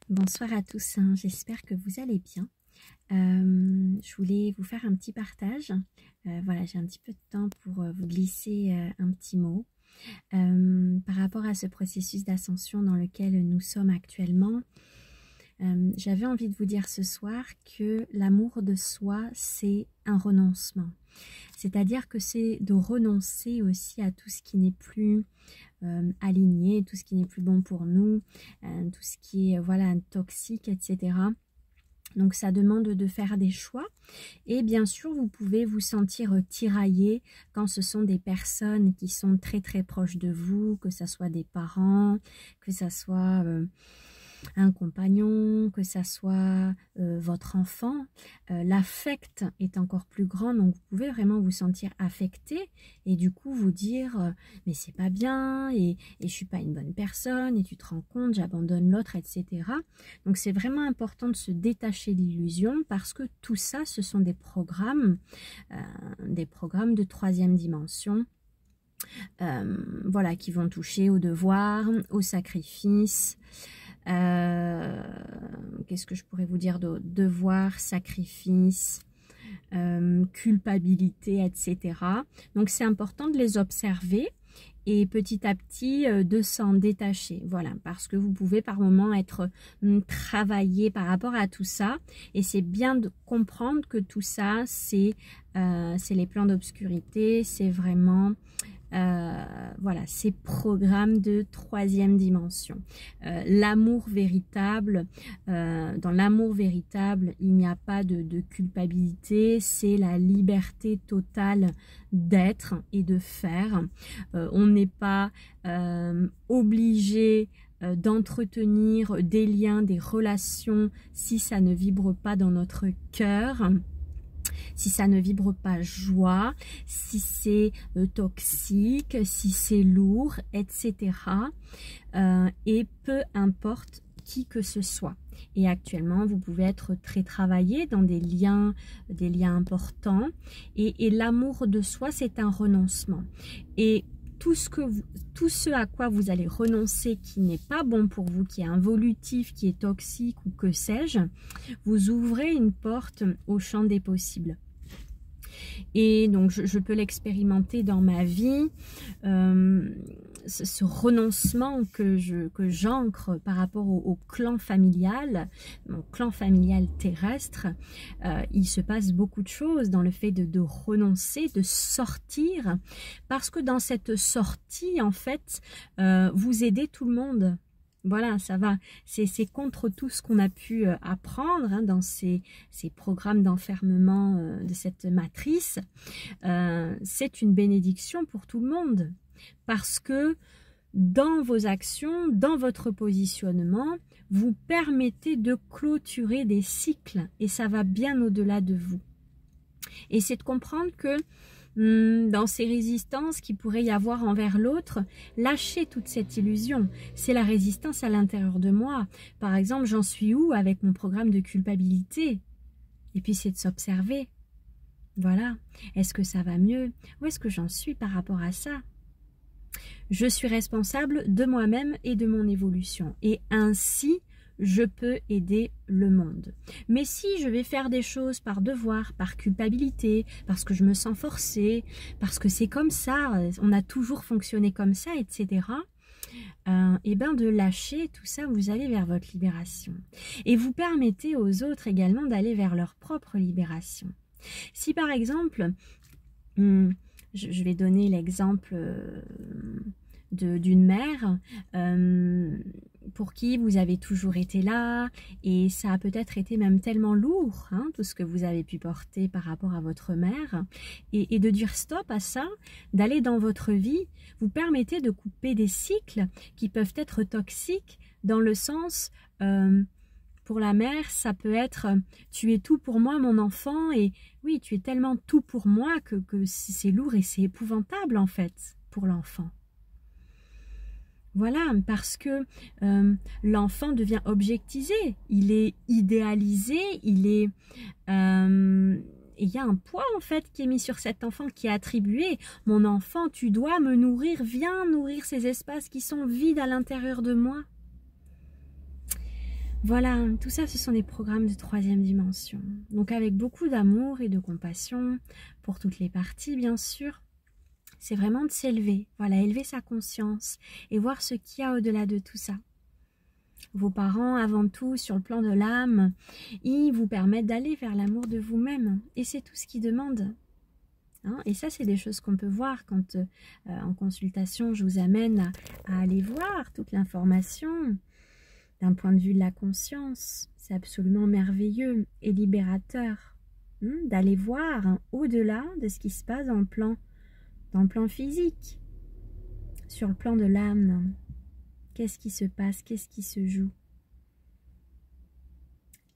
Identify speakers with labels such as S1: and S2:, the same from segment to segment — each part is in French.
S1: Bonsoir à tous, j'espère que vous allez bien. Je voulais vous faire un petit partage. Voilà, j'ai un petit peu de temps pour vous glisser un petit mot. Par rapport à ce processus d'ascension dans lequel nous sommes actuellement, j'avais envie de vous dire ce soir que l'amour de soi, c'est un renoncement. C'est-à-dire que c'est de renoncer aussi à tout ce qui n'est plus aligné, tout ce qui n'est plus bon pour nous, tout ce qui est voilà, toxique, etc. Donc ça demande de faire des choix et bien sûr vous pouvez vous sentir tiraillé quand ce sont des personnes qui sont très très proches de vous, que ce soit des parents, que ce soit un compagnon, que ça soit votre enfant. L'affect est encore plus grand, donc vous pouvez vraiment vous sentir affecté et du coup vous dire mais c'est pas bien et je suis pas une bonne personne et tu te rends compte, j'abandonne l'autre, etc. Donc c'est vraiment important de se détacher de l'illusion parce que tout ça, ce sont des programmes de troisième dimension. Voilà, qui vont toucher au devoir, au sacrifice. Qu'est-ce que je pourrais vous dire d'autre? Devoir, sacrifice, culpabilité, etc. Donc c'est important de les observer et petit à petit de s'en détacher. Voilà, parce que vous pouvez par moment être travaillé par rapport à tout ça et c'est bien de comprendre que tout ça c'est les plans d'obscurité, c'est vraiment voilà, ces programmes de troisième dimension. L'amour véritable, dans l'amour véritable, il n'y a pas de culpabilité, c'est la liberté totale d'être et de faire. On n'est pas obligé d'entretenir des liens, des relations si ça ne vibre pas dans notre cœur. Si ça ne vibre pas joie, si c'est toxique, si c'est lourd, etc. Et peu importe qui que ce soit. Et actuellement, vous pouvez être très travaillé dans des liens importants. Et l'amour de soi, c'est un renoncement. Et tout ce à quoi vous allez renoncer qui n'est pas bon pour vous, qui est involutif, qui est toxique ou que sais-je, vous ouvrez une porte au champ des possibles. Et donc je peux l'expérimenter dans ma vie, ce renoncement que j'ancre par rapport au clan familial, mon clan familial terrestre, il se passe beaucoup de choses dans le fait de renoncer, de sortir, parce que dans cette sortie, en fait, vous aidez tout le monde. Voilà, ça va. C'est contre tout ce qu'on a pu apprendre dans ces programmes d'enfermement de cette matrice. C'est une bénédiction pour tout le monde. Parce que dans vos actions, dans votre positionnement, vous permettez de clôturer des cycles. Et ça va bien au-delà de vous. Et c'est de comprendre que dans ces résistances qu'il pourrait y avoir envers l'autre, lâchez toute cette illusion. C'est la résistance à l'intérieur de moi. Par exemple, j'en suis où avec mon programme de culpabilité? Et puis c'est de s'observer. Voilà. Est-ce que ça va mieux? Où est-ce que j'en suis par rapport à ça? Je suis responsable de moi-même et de mon évolution. Et ainsi, je peux aider le monde. Mais si je vais faire des choses par devoir, par culpabilité, parce que je me sens forcée, parce que c'est comme ça, on a toujours fonctionné comme ça, etc., et bien de lâcher tout ça, vous allez vers votre libération. Et vous permettez aux autres également d'aller vers leur propre libération. Si par exemple, je vais donner l'exemple d'une mère pour qui vous avez toujours été là et ça a peut-être été même tellement lourd, tout ce que vous avez pu porter par rapport à votre mère et de dire stop à ça, d'aller dans votre vie, vous permettez de couper des cycles qui peuvent être toxiques dans le sens... pour la mère, ça peut être « tu es tout pour moi mon enfant » et oui, tu es tellement tout pour moi que c'est lourd et c'est épouvantable en fait pour l'enfant. Voilà, parce que l'enfant devient objectisé, il est idéalisé, il est... il y a un poids en fait qui est mis sur cet enfant qui est attribué. Mon enfant, tu dois me nourrir, viens nourrir ces espaces qui sont vides à l'intérieur de moi. Voilà, tout ça, ce sont des programmes de 3e dimension. Donc avec beaucoup d'amour et de compassion pour toutes les parties, bien sûr. C'est vraiment de s'élever, voilà, élever sa conscience et voir ce qu'il y a au-delà de tout ça. Vos parents, avant tout, sur le plan de l'âme, ils vous permettent d'aller vers l'amour de vous-même. Et c'est tout ce qu'ils demandent. Hein, et ça, c'est des choses qu'on peut voir quand, en consultation, je vous amène à aller voir toute l'information d'un point de vue de la conscience. C'est absolument merveilleux et libérateur d'aller voir au-delà de ce qui se passe dans le plan physique, sur le plan de l'âme. Qu'est-ce qui se passe? Qu'est-ce qui se joue?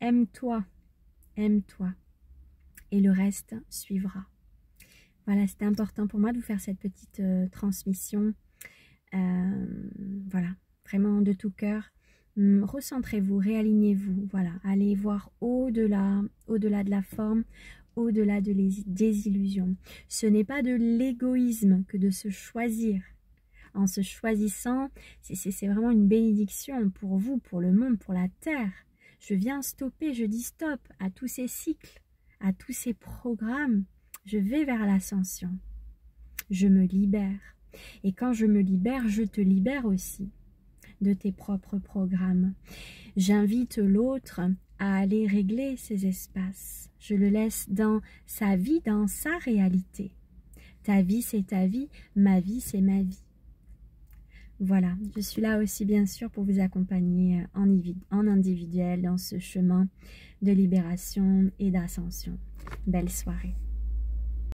S1: Aime-toi, aime-toi, et le reste suivra. Voilà, c'était important pour moi de vous faire cette petite transmission. Voilà, vraiment de tout cœur. Recentrez-vous, réalignez-vous. Voilà, allez voir au-delà de la forme, au-delà des illusions. Ce n'est pas de l'égoïsme que de se choisir. En se choisissant, c'est vraiment une bénédiction pour vous, pour le monde, pour la terre. Je viens stopper, je dis stop à tous ces cycles, à tous ces programmes. Je vais vers l'ascension. Je me libère. Et quand je me libère, je te libère aussi de tes propres programmes. J'invite l'autre à aller régler ces espaces. Je le laisse dans sa vie, dans sa réalité. Ta vie, c'est ta vie. Ma vie, c'est ma vie. Voilà, je suis là aussi bien sûr pour vous accompagner en individuel dans ce chemin de libération et d'ascension. Belle soirée.